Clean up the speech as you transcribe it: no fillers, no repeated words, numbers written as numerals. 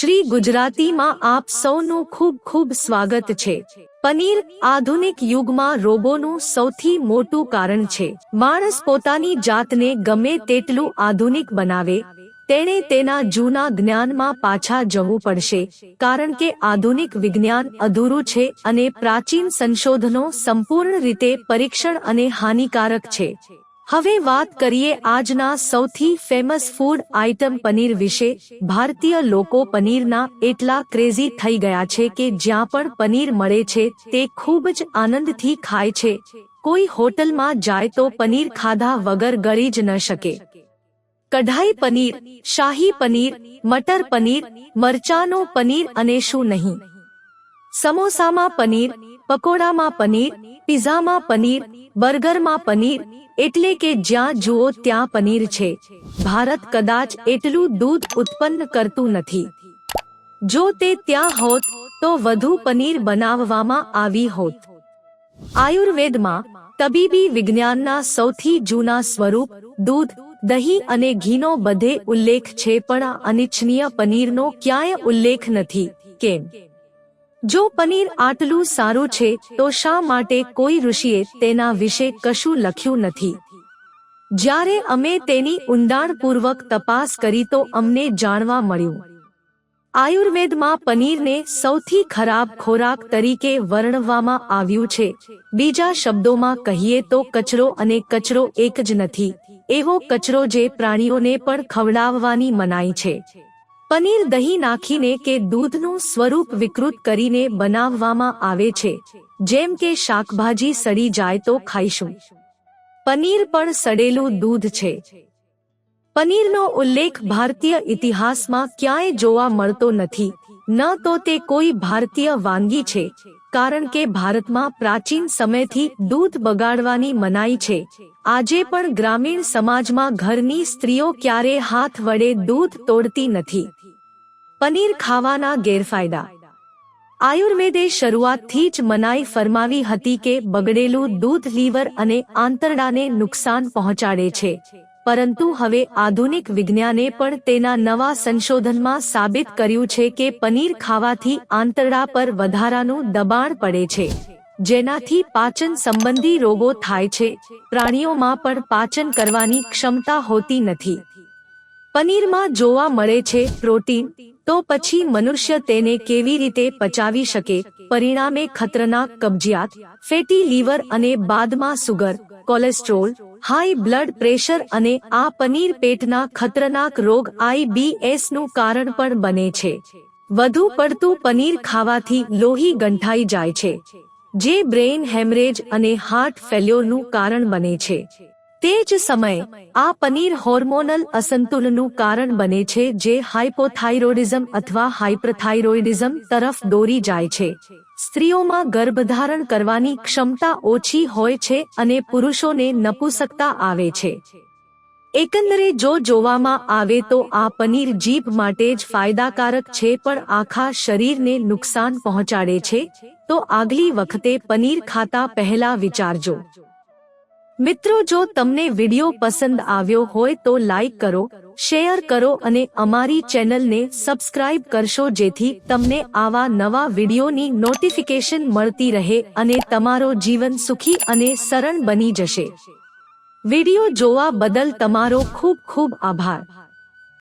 શ્રી ગુજરાતીમાં આપ સૌનું ખૂબ ખૂબ સ્વાગત છે। પનીર આધુનિક યુગમાં રોગોનું સૌથી મોટું કારણ છે। માણસ પોતાની જાતને ગમે તેટલું આધુનિક બનાવે, તેણે તેના જૂના જ્ઞાનમાં પાછા જવું પડશે, કારણ કે આધુનિક વિજ્ઞાન અધૂરું છે અને પ્રાચીન સંશોધનો સંપૂર્ણ રીતે પરીક્ષણ અને હાનિકારક છે। હવે વાત કરીએ આજના સૌથી ફેમસ ફૂડ આઇટમ પનીર વિશે। ભારતીય લોકો પનીરના એટલા ક્રેઝી થઈ ગયા છે કે જ્યાં પણ પનીર મળે છે તે ખૂબ જ આનંદથી ખાય છે। કોઈ હોટલમાં જાય તો પનીર ખાધા વગર ગળી જ ન શકે। કઢાઈ પનીર, શાહી પનીર, મટર પનીર, મરચાંનો પનીર અને શું નહીં। સમોસામાં પનીર, પકોડામાં પનીર, પિઝામાં પનીર, બર્ગરમાં પનીર, એટલે કે જ્યાં જુઓ ત્યાં પનીર છે। ભારત કદાચ એટલું દૂધ ઉત્પન્ન કરતું નથી। જો તે ત્યાં હોત તો વધુ પનીર બનાવવામાં આવી હોત। આયુર્વેદમાં તબીબી વિજ્ઞાનના સૌથી જૂના સ્વરૂપ દૂધ, દહીં અને ઘીનો બધે ઉલ્લેખ છે, પણ આ અનિચ્છનીય પનીરનો ક્યાંય ઉલ્લેખ નથી। કેમ? જો પનીર આટલું સારું છે તો શા માટે કોઈ ઋષિએ તેના વિશે કશું લખ્યું નથી? જ્યારે અમે તેની ઊંડાણપૂર્વક તપાસ કરી તો અમને જાણવા મળ્યું, આયુર્વેદમાં પનીરને સૌથી ખરાબ ખોરાક તરીકે વર્ણવવામાં આવ્યું છે। બીજા શબ્દોમાં કહીએ તો કચરો, અને કચરો એક જ નથી, એવો કચરો જે પ્રાણીઓને પણ ખવડાવવાની મનાઈ છે। પનીર દહીં નાખીને કે દૂધનું સ્વરૂપ વિકૃત કરીને બનાવવામાં આવે છે, જેમ કે શાકભાજી સડી જાય તો ખાઈશું। પનીર પણ સડેલું દૂધ છે। પનીરનો ઉલ્લેખ ભારતીય ઇતિહાસમાં ક્યાંય જોવા મળતો નથી, ન તો તે કોઈ ભારતીય વાનગી છે, કારણ કે ભારતમાં પ્રાચીન સમયથી દૂધ બગાડવાની મનાઈ છે। આજે પણ ગ્રામીણ સમાજમાં ઘરની સ્ત્રીઓ ક્યારે હાથ વડે દૂધ તોડતી નથી। પનીર ખાવાના ગેરફાયદા। આયુર્વેદે શરૂઆતથી જ મનાઈ ફરમાવી હતી કે બગડેલું દૂધ લીવર અને આંતરડાને નુકસાન પહોંચાડે છે, પરંતુ હવે આધુનિક વિજ્ઞાને પણ તેના નવા સંશોધનમાં સાબિત કર્યું છે કે પનીર ખાવાથી આંતરડા પર વધારાનું દબાણ પડે છે, જેનાથી પાચન સંબંધી રોગો થાય છે। પ્રાણીઓમાં પણ પાચન કરવાની ક્ષમતા હોતી નથી। પનીરમાં જોવા મળે છે પ્રોટીન, તો પછી મનુષ્ય તેને કેવી રીતે પચાવી શકે? પરિણામે ખતરનાક કબજિયાત, ફેટી લીવર અને બાદમાં sugar, cholesterol, high blood pressure અને આ પનીર પેટના ખતરનાક રોગ IBS નું કારણ પણ બને છે। વધુ પડતું પનીર ખાવાથી લોહી ગંઠાઈ જાય છે, જે બ્રેઇન હેમરેજ અને હાર્ટ ફેલ્યોરનું કારણ બને છે। તે જ સમયે આ પનીર હોર્મોનલ અસંતુલનનું કારણ બને છે, જે હાઇપોથાઇરોઇડિઝમ અથવા હાઇપરથાઇરોઇડિઝમ તરફ દોરી જાય છે। સ્ત્રીઓમાં ગર્ભધારણ કરવાની ક્ષમતા ઓછી હોય છે અને પુરુષોને નપુંસકતા આવે છે। એકંદરે જો જોવામાં આવે તો આ પનીર જીભ માટે જ ફાયદાકારક છે, પણ આખા શરીરને નુકસાન પહોંચાડે છે। તો આગલી વખતે પનીર ખાતા પહેલા વિચારજો। મિત્રો, જો તમને વિડિયો પસંદ આવ્યો હોય તો લાઈક કરો, શેર કરો અને અમારી ચેનલને સબસ્ક્રાઇબ કરશો, જેથી તમને આવા નવા વિડિયોની નોટિફિકેશન મળતી રહે અને તમારો જીવન સુખી અને સરળ બની જશે। વિડિયો જોવા બદલ તમારો ખૂબ ખૂબ આભાર।